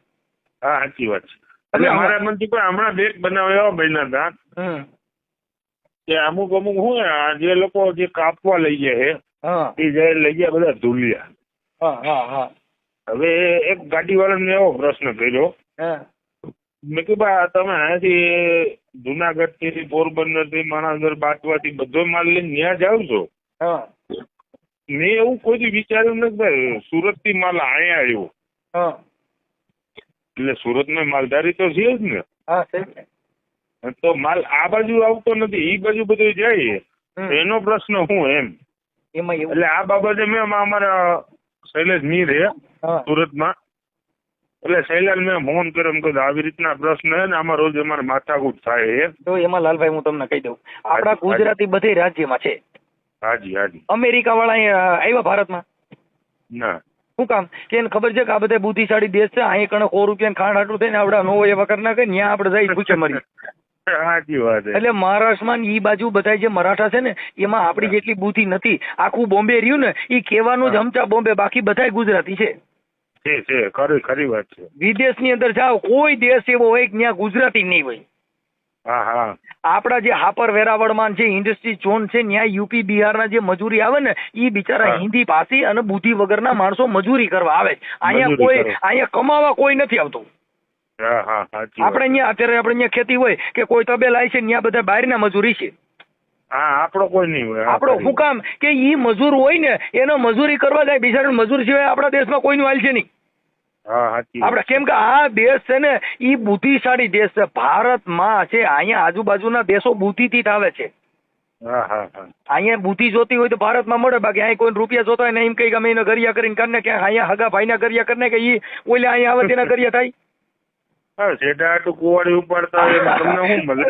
હા સાચી વાત છે. એટલે અમારા મનસુખભાઈ હમણાં બેગ બનાવે એવા બન્યા હતા કે અમુક શું જે લોકો જે કાપવા લઈ ગયા છે એ જયારે લઈ ગયા બધા ધૂલિયા. હવે એક ગાડી વાળાને એવો પ્રશ્ન કર્યો, મેં કીધું ભાઈ તમે અહીંયાથી જુનાગઢ થી પોરબંદર થી માણાવદર બાટવા થી બધો માલ લઈને ત્યાં જાવ છો. મેં એવું કોઈ વિચાર્યું નથી ભાઈ સુરત થી માલ અહીંયા આવ્યો એટલે સુરતમાં માલધારી તો છે જ ને. હા સાહેબ ને. તો માલ આ બાજુ આવતો નથી, ઈ બાજુ બધું જાય. એનો પ્રશ્ન શું એમ? એમાં એવું એટલે આ બાબતે મેં અમારા શૈલેષ મીર સુરતમાં, એટલે શૈલાલ મેં ફોન કર્યો, એમ કહ્યું આવી રીતના પ્રશ્ન છે ને આમાં રોજ અમારે માથાકૂટ થાય. તો એમાં લાલભાઈ હું તમને કહી દઉં, આપણા ગુજરાતી બધે રાજ્યમાં છે. હાજી હાજી. અમેરિકા વાળા આવ્યા ભારતમાં ના. શું કામ કે એને ખબર છે કે આ બધા બુદ્ધિશાળી દેશ છે, અહીં કણે 100 રૂપિયા ખાંડ હાટું થઈને આપડા નો એવા કરી નાખે, ત્યાં આપણે જઈ ભૂખે મરી. સાચી વાત. એટલે મહારાષ્ટ્રમાં ઈ બાજુ બધા જે મરાઠા છે ને એમાં આપડી જેટલી બુદ્ધિ નથી. આખું બોમ્બે રહ્યું ને ઈ કહેવાનું જ હમચા બોમ્બે, બાકી બધા ગુજરાતી છે. ખરી વાત છે. વિદેશની અંદર જાઓ, કોઈ દેશ એવો હોય કે ત્યાં ગુજરાતી નહીં હોય. આપડા જે હાપર વેરાવળમાં જે ઇન્ડસ્ટ્રી ઝોન છે ત્યાં યુપી બિહારના જે મજૂરી આવે ને ઈ બિચારા હિન્દી ભાષી અને બુદ્ધિ વગરના માણસો મજૂરી કરવા આવે. અહીંયા કમાવા કોઈ નથી આવતું. આપણે અહીંયા અત્યારે આપણે અહીંયા ખેતી હોય કે કોઈ તબેલા છે ત્યાં બધા બહારના મજૂરી છે. આપણો કોઈ નહીં હોય. આપણો શું કામ કે ઈ મજૂર હોય ને એનો મજૂરી કરવા જાય, બિચારા મજૂર સિવાય આપણા દેશમાં કોઈનું હાલ છે નહીં. આપડે કેમ કે આ દેશ છે ને ઈ બુદ્ધિશાળી દેશ છે. ભારતમાં છે અહીંયા આજુબાજુના દેશો બુદ્ધિથી આવે છે. અહીંયા બુદ્ધિ જોતી હોય તો ભારતમાં મળે, બાકી અહીં કોઈ રૂપિયા જોતા હોય ને એમ કઈ અમે એને ગરિયા કરીને કરીને ક્યાં અહીંયા હગા ભાઈ ના ગરિયા કરીને કે ઈ ઓલે અહીંયા આવે તેના ગરિયા થાય. શેઠા હાટું કુવાડી ઉપાડતા હોય તમને શું મળે?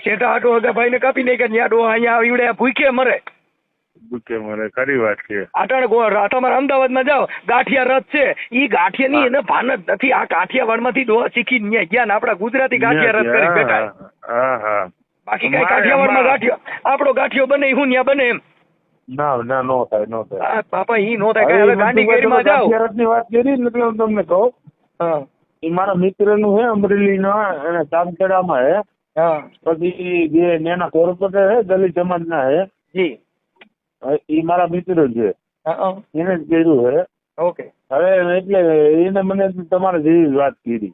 શેઠા હાટું હગા ભાઈ ને કાપી નહીં કે અહીંયા ઈવડે ભૂખે મરે. ખરી વાત છે. તમારે અમદાવાદમાં જાઓ, ગાંઠિયા રથ છે, ઈ ગાંઠિયાની એને ભાન જ નથી. આ કાઠિયાવાડ માંથી ડોહા શીખી ગયા ને આપડા ગુજરાતી ગાંઠિયા રથ કરી બેઠા. બાકી કઈ કાઠિયાવાડમાં ગાંઠિયો આપણો ગાંઠિયો બને હું ત્યાં બને એમ ના નો થાય. બાપા ઈ નો થાય. હવે ગાંધીગીરીમાં જાઓ, વાત કરી ને એટલે હું તમને કહું, એ મારા મિત્ર નું હે અમરેલી ના, એને ચાંદખેડામાં હે. પછી જે એના કોર્પોરેટર હે દલિત સમાજ ના હે જી, એ મારા મિત્ર છે, એને જ કર્યું હે. ઓકે. હવે એટલે એને મને તમારે જેવી વાત કરી.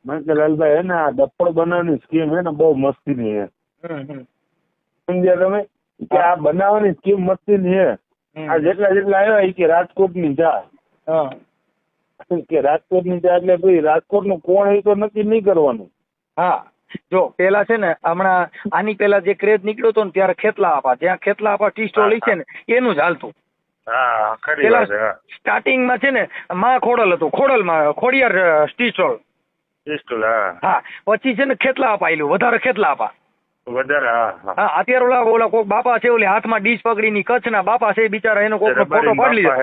મેં કે લાલભાઈ હે ને આ ડપ્પડ બનાવવાની સ્કીમ હે ને બહુ મસ્તી ની હે. સમજ્યા તમે? કે આ બનાવવાની સ્કીમ મસ્તી ની હે. આ જેટલા આવ્યા એ કે રાજકોટ ની ચા, કે રાજકોટ ની ચા એટલે ભાઈ રાજકોટ નું કોણ એ તો નક્કી નહીં કરવાનું. હા જો પેલા છે ને હમણાં આની પેલા જે ક્રેઝ નીકળ્યો હતો ને ત્યારે ખેતલા આપા, જ્યાં ખેતલા આપા ટી સ્ટોલ છે ને એનું જ હાલતું. સ્ટાર્ટિંગમાં છે ને માં ખોડલ હતું, ખોડલમાં ખોડિયાર ટી સ્ટોલ. હા પછી છે ને ખેતલા આપા આવેલું, વધારે ખેતલા આપા. હા અત્યારે ઓલા કોક બાપા છે ઓલી હાથમાં ડીશ પકડીની કચ્છના બાપા છે બિચારા, એનો કોક ફોટો પાડી લીધો.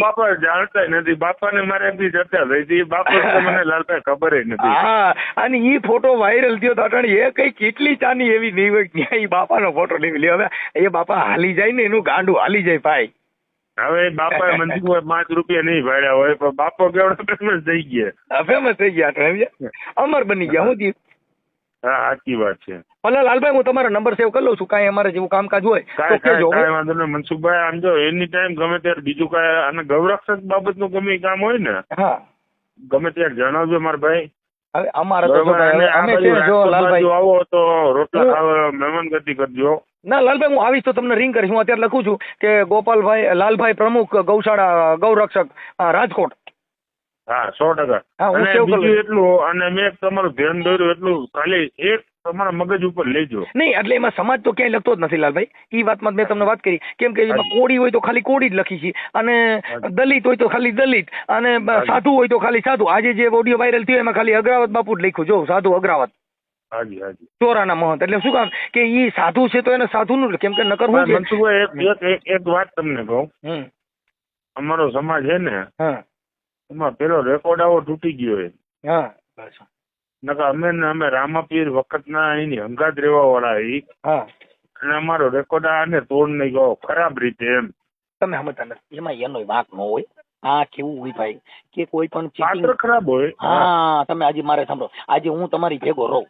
બાપા જાણતા નથી, બાપાને મારે એમની ચર્ચા થઈ હતી, બાપા મને લાલભાઈ ખબર નથી. હા અને ઈ ફોટો વાયરલ થયો તો એ કઈ કેટલી ચાની એવી નહીં હોય ત્યાં ઈ બાપાનો ફોટો લઈ લે. હવે એ બાપા હાલી જાય ને એનું ગાંડું હાલી જાય ભાઈ. હવે બાપા મંદિર 5 રૂપિયા નહીં ભાડ્યા હોય પણ બાપો કેવડો ફેમસ થઈ ગયા. ફેમસ થઈ ગયા, અમર બની ગયા. હું હા સાચી વાત છે. ભલે લાલભાઈ હું તમારો નંબર સેવ કરી લઉં છું, કાંઈ અમારે જેવું કામકાજ હોય તો કહેજો. કાંઈ વાંધો નહીં મનસુખભાઈ, આમ જો એની ટાઈમ ગમે ત્યારે બીજું કાંઈ અને ગૌરક્ષક બાબતનું ગમે કામ હોય ને ગમે ત્યારે જણાવજો મારા ભાઈ. હવે અમારે તો જો લાલભાઈ આવો તો રોટલા ખાવા મહેમાનગતિ કરજો. ના લાલભાઈ હું આવીશ તો તમને રિંગ કરીશ. હું અત્યારે લખું છું કે ગોપાલભાઈ લાલભાઈ પ્રમુખ ગૌશાળા ગૌરક્ષક રાજકોટ. હા 100%. અને બીજું એટલું, અને મેં તમારું ધ્યાન દોર્યું એટલું, ખાલી એક તમારા મગજ ઉપર લેજો. નહીં એટલે એમાં સમાજ તો ક્યાંય લખતો જ નથી લાલભાઈ. એ વાતમાં મેં તમને વાત કરી, કેમ કે એમાં કોળી હોય તો ખાલી કોળી જ લખી છે, અને દલિત હોય તો ખાલી દલિત, અને સાધુ હોય તો ખાલી સાધુ. આજે જે ઓડિયો વાયરલ થયો એમાં ખાલી અગ્રાવત બાપુ જ લખ્યું, જો સાધુ અગ્રાવત. હાજી હાજી. ચોરાના મહંત. એટલે શું કામ કે ઈ સાધુ છે તો એને સાધુ નું, કેમ કે નકર હું મનસુખભાઈ એક વાત તમને કહું, અમારો સમાજ છે ને એમાં પેલો રેકોર્ડ આવો તૂટી ગયો હોય. અમે રામાપીર વખતના એની હંગાત રહેવા વાળા અને અમારો રેકોર્ડ આને તોડ નહીં ગયો ખરાબ રીતે. એમ તમે સમજતા નથી, એમાં એનો વાંક ન હોય. આ કેવું હોય ભાઈ કે કોઈ પણ પાત્ર ખરાબ હોય. હા તમે આજે મારે સાંભળો, આજે હું તમારી ભેગો રહું,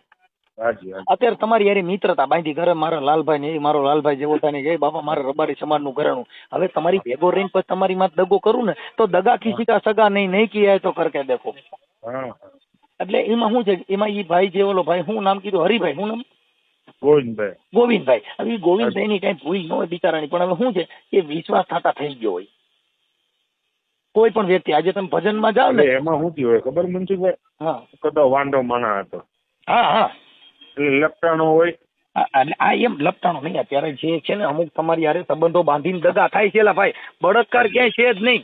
અત્યારે તમારી યાર મિત્રતા બાંધી ઘરે મારા લાલભાઈ ને મારો લાલભાઈ જેવો થાય ને બાપા મારે રબારી સમાજ નું ઘરેણું. હવે તમારી ભેગો રહીને પછી તમારી માં દગો કરું ને તો દગા કિસી કા સગા નહીં કિયા તો કરકે દેખો. એટલે એમાં શું છે, એમાં ઈ ભાઈ જે ઓલો ભાઈ શું નામ કીધું, હરિભાઈ શું નામ? ગોવિંદભાઈ. હવે ગોવિંદભાઈ ની કઈ ભૂલ ન હોય બિચારાની, પણ હવે શું છે એ વિશ્વાસ થતા થઈ ગયો હોય. કોઈ પણ વ્યક્તિ આજે તમે ભજનમાં જાઓ ને એમાં શું થયું હોય ખબર મનસુખભાઈ? હા કદો વાંઢો માણા હતો. હા હા એટલે લપટાણો હોય. આ એમ લપટાણો નહીં. અત્યારે જે છે ને અમુક તમારી યારે સંબંધો બાંધીને દગા થાય છે ભાઈ. બળાત્કાર ક્યાંય છે જ નહીં.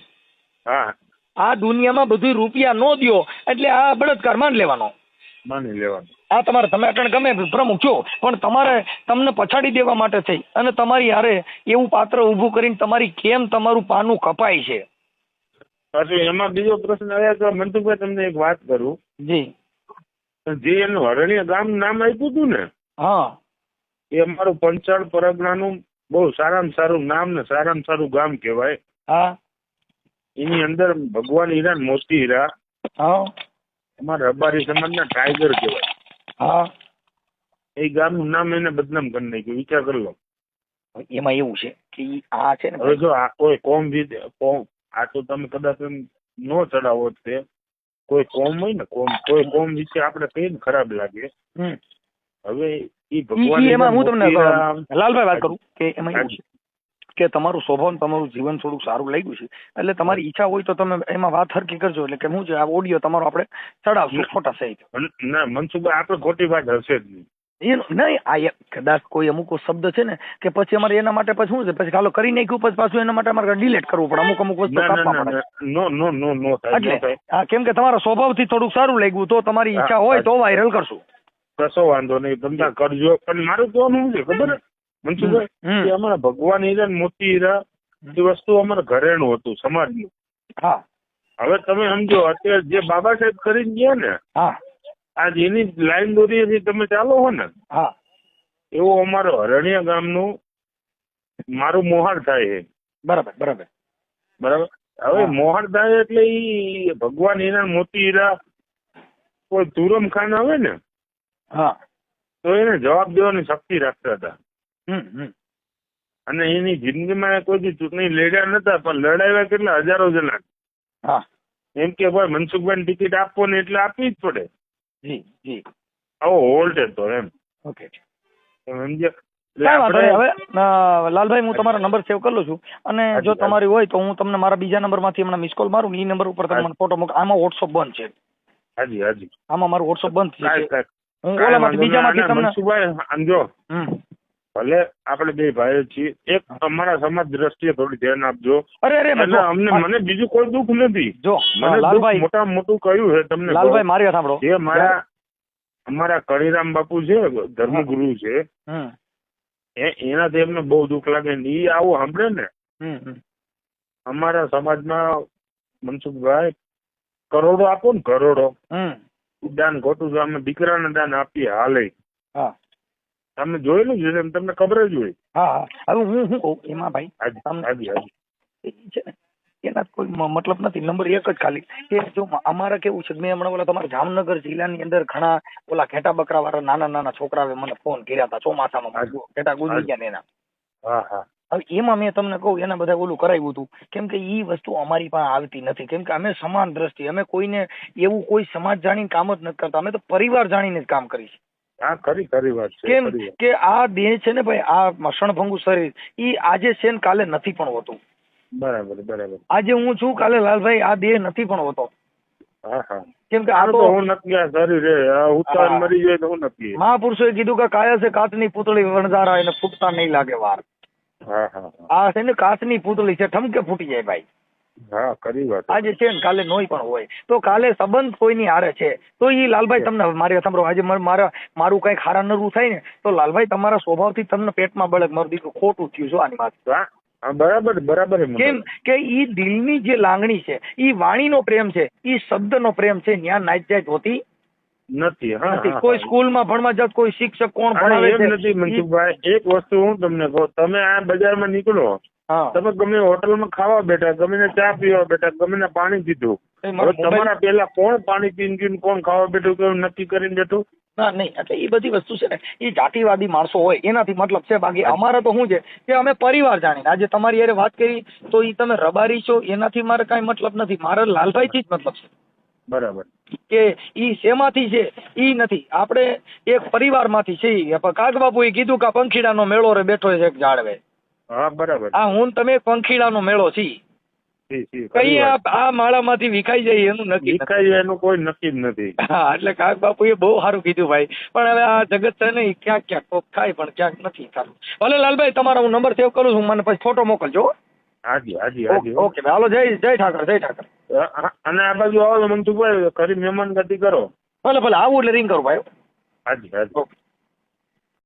હા આ દુનિયામાં બધું રૂપિયા નો દ્યો એટલે આ બળાત્કાર માની લેવાનો. આ તમારે તમે અટણ ગમે પ્રમુખ છો પણ તમારે તમને પછાડી દેવા માટે થઈ અને તમારી યારે એવું પાત્ર ઊભું કરીને તમારી કેમ તમારું પાનું કપાય છે. પાછું એમાં બીજો પ્રશ્ન આવ્યા તો મનસુખભાઈ તમને એક વાત કરું. જી જે એનું હરણીય ગામ નામ આપ્યું હતું ને, હા એ અમારું પંચાળ પરગણાનું બહુ સારામાં સારું નામ ને સારામાં સારું ગામ કહેવાય. હા એની અંદર ભગવાન હીરા મોતી હીરા હા અમારા રબારી સમાજના ટાઈગર કહેવાય. હા એ ગામનું નામ એને બદનામ કરી નાખ્યું. વિચાર કરી લો. એમાં એવું છે કે આ છે ને હવે જો આ કોઈ કોમ વિશે આ તો તમે કદાચ નો ચડાવો તે કોઈ કોમ હોય ને કોઈ કોમ વિશે આપણે કઈ ખરાબ લાગે. હવે એ ભગવાન એમાં હું તમને લાલભાઈ વાત કરું કે એમાં એવું છે કે તમારું સ્વભાવ તમારું જીવન થોડુંક સારું લાગ્યું છે એટલે તમારી ઈચ્છા હોય તો તમે એમાં વાત હરકી કરજો. એટલે કે શું છે આ ઓડિયો તમારો આપણે ચડાવશું ખોટા સહિત. ના મનસુખભાઈ આપણે ખોટી વાત હશે જ નહીં. એનું નહીં આ કદાચ કોઈ અમુક શબ્દ છે ને કે પછી અમારે એના માટે પછી શું છે પછી ખાલો કરી નાખ્યું પછી પાછું એના માટે અમારે ડિલીટ કરવું પડે. અમુક વસ્તુ કાપવા પડે. નો એટલે હા કેમ કે તમારા સ્વભાવથી થોડુંક સારું લાગ્યું તો તમારી ઈચ્છા હોય તો વાયરલ કરશું. કશો વાંધો નહીં તમે કરજો. પણ મારું કહેવાનું શું છે ખબર મનસુખભાઈ, અમારા ભગવાન હીરા મોતી હીરા એ વસ્તુ અમારા ઘરેણું હતું સમાજનું. હા હવે તમે સમજો અત્યારે જે બાબા સાહેબ કરીને ગયા ને, હા આજ એની લાઈન દોરીથી તમે ચાલો હો ને, હા એવો અમારો હરણીયા ગામનું મારું મોહાર થાય છે. બરાબર બરાબર બરાબર. હવે મોહાર થાય એટલે ઈ ભગવાન હીરા મોતી હીરા કોઈ તુરમ ખાન આવે ને, હા તો એને જવાબ દેવાની શક્તિ રાખતા હતા. અને એની જિંદગીમાં કોઈ ચૂંટણી લડ્યા નતા પણ લડાવ્યા કેટલા હજારો જણા. હા એમ કે ભાઈ મનસુખભાઈ ટિકિટ આપવો ને એટલે આપવી જ પડે. જી જી આવો હોલ્ટ હતો એમ. ઓકે સમજ્યા? હવે લાલભાઈ હું તમારો નંબર સેવ કરી લઉં છું અને જો તમારી હોય તો હું તમને મારા બીજા નંબર માંથી હમણાં મિસ કોલ મારું એ નંબર ઉપર તમે ફોટો મોકલો. આમાં વોટ્સઅપ બંધ છે. હાજી હાજી આમાં મારું વોટ્સઅપ બંધ છે. હું ઓલામાંથી બીજામાંથી તમને મનસુખભાઈ સમજો ભલે આપણે બે ભાઈઓ છીએ. એક અમારા સમાજ દ્રષ્ટિએ થોડી ધ્યાન આપજો. અરે અમને મને બીજું કોઈ દુઃખ નથી. જો મને લાલભાઈ મોટા મોટું કહ્યું છે તમને લાલભાઈ મારી વાત સાંભળો. જે અમારા કળીરામ બાપુ છે ધર્મગુરુ છે એનાથી એમને બહુ દુઃખ લાગે ને એ આવું સાંભળે ને અમારા સમાજમાં મનસુખભાઈ કરોડો આપો ને કરોડો દાન ખોટું તો અમે દીકરાને દાન આપીએ હાલે. હા તમે જોયેલું છે તમને ખબર જ હોય. હા હવે હું શું કહું એમાં ભાઈ છે ને એના કોઈ મતલબ નથી. નંબર એક જ ખાલી કે જો અમારે કેવું છે મેં હમણાં ઓલા તમારા જામનગર જિલ્લાની અંદર ઘણા ઓલા ઘેટા બકરા વાળા નાના નાના છોકરાએ મને ફોન કર્યા હતા ચોમાસામાં ઘેટા ગુજરી ગયા ને એના. હવે એમાં મેં તમને કહું એના બધા ઓલું કરાવ્યું હતું કેમ કે ઈ વસ્તુ અમારી પાસે આવતી નથી. કેમ કે અમે સમાન દ્રષ્ટિ અમે કોઈને એવું કોઈ સમાજ જાણીને કામ જ નથી કરતા. અમે તો પરિવાર જાણીને જ કામ કરીએ. કેમ કે આ દેહ છે ને ભાઈ આ મસણભંગુ શરીર ઈ આજે છે ને કાલે નથી પણ હોતું. બરાબર બરાબર. આજે હું છું કાલે લાલભાઈ આ દેહ નથી પણ હોતો. કેમ કે આ તો મહાપુરુષોએ કીધું કે કાયા છે કાચની પૂતળી વણઝારા એને ફૂટતા નહીં લાગે વાર. આ છે ને કાચની પૂતળી છે ઠમકે ફૂટી જાય ભાઈ. આજે છે ને કાલે નોય પણ હોય. તો કાલે સંબંધ કોઈની હારે છે તો ઈ લાલભાઈ તમને મારી સાંભળો આજે મારું કઈક હારા નરવું થાય ને તો લાલભાઈ તમારા સ્વભાવથી તમને પેટમાં બળે મારું દીકરું ખોટું થયું છો આની વાત. બરાબર બરાબર. કેમ કે ઈ દિલની જે લાગણી છે ઈ વાણીનો પ્રેમ છે ઈ શબ્દનો પ્રેમ છે. ન્યા નાચ જાય હોતી નથી. કોઈ સ્કૂલમાં ભણવા જાત કોઈ શિક્ષક કોણ ભણાવે છે નથી. મનસુખભાઈ એક વસ્તુ હું તમને કહું. તમે આ બજારમાં નીકળો તમે ગમે હોટલમાં ખાવા બેઠા ગમે ચા પીવા બેઠા ગમે પાણી પીધું તમારા પેલા કોણ પાણી પીને ગયું કોણ ખાવા બેઠું કેવું નક્કી કરીને બેઠું? ના નહીં એટલે એ બધી વસ્તુ છે ને એ જાતિવાદી માણસો હોય એનાથી મતલબ છે. બાકી અમારે તો શું છે કે અમે પરિવાર જાણીને આજે તમારી યારે વાત કરી તો એ તમે રબારી છો એનાથી મારે કઈ મતલબ નથી. મારે લાલભાઈ થી જ મતલબ છે. બરાબર. કે ઈ શેમાંથી છે ઈ નથી. આપણે એક પરિવાર માંથી છીએ. કાગબાપુ એ કીધું કે પંખીડાનો મેળો રે બેઠો છે એક ઝાડવે. હા બરાબર. આ હું તમે પંખીડાનો મેળો છીએ. કઈ આ માળામાંથી વિખાઈ જાય એનું નક્કી વિખાઈ જાય એનું કોઈ નક્કી જ નથી. હા એટલે કાક બાપુ એ બહુ સારું કીધું ભાઈ. પણ હવે આ જગત છે ને ક્યાંક ક્યાંક કોક થાય પણ ક્યાંક નથી થતું. ભલે લાલભાઈ તમારો હું નંબર સેવ કરું છું, મને પછી ફોટો મોકલજો. હાજી હાજી હાજી. ઓકે ભાઈ હાલો, જય ઠાકર, જય ઠાકર. અને આ બાજુ આવો તો મનસુખભાઈ ખરી મહેમાન ગતિ કરો. ભલે ભલે આવું એટલે રિંગ કરું ભાઈ. હાજી હાજી. ઓકે.